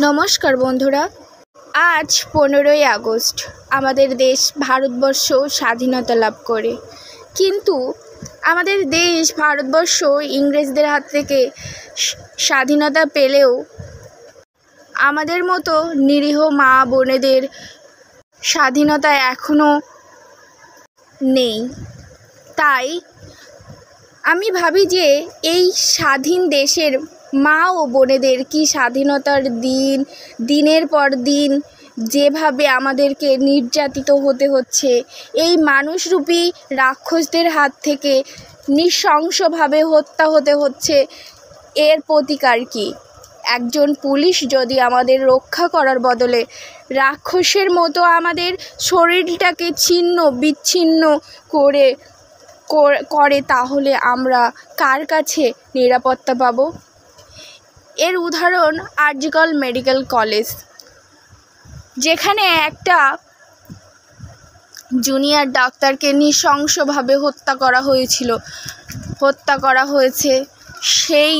নমস্কার বন্ধুরা, আজ 15ই আগস্ট আমাদের দেশ ভারতবর্ষ স্বাধীনতা লাভ করে। কিন্তু আমাদের দেশ ভারতবর্ষ ইংরেজদের হাত থেকে স্বাধীনতা পেলেও আমাদের মতো নিরীহ মা বোনেদের স্বাধীনতা এখনও নেই। তাই আমি ভাবি যে এই স্বাধীন দেশের মা ও বোনেদের কি স্বাধীনতার দিনের পর দিন যেভাবে আমাদেরকে নির্যাতিত হতে হচ্ছে, এই মানুষরূপী রাক্ষসদের হাত থেকে নৃশংসভাবে হত্যা হতে হচ্ছে, এর প্রতিকার কি? একজন পুলিশ যদি আমাদের রক্ষা করার বদলে রাক্ষসের মতো আমাদের শরীরটাকে ছিন্ন বিচ্ছিন্ন করে তাহলে আমরা কার কাছে নিরাপত্তা পাব? এর উদাহরণ আরজিকর মেডিকেল কলেজ, যেখানে একটা জুনিয়র ডাক্তারকে নৃশংসভাবে হত্যা করা হয়েছে। সেই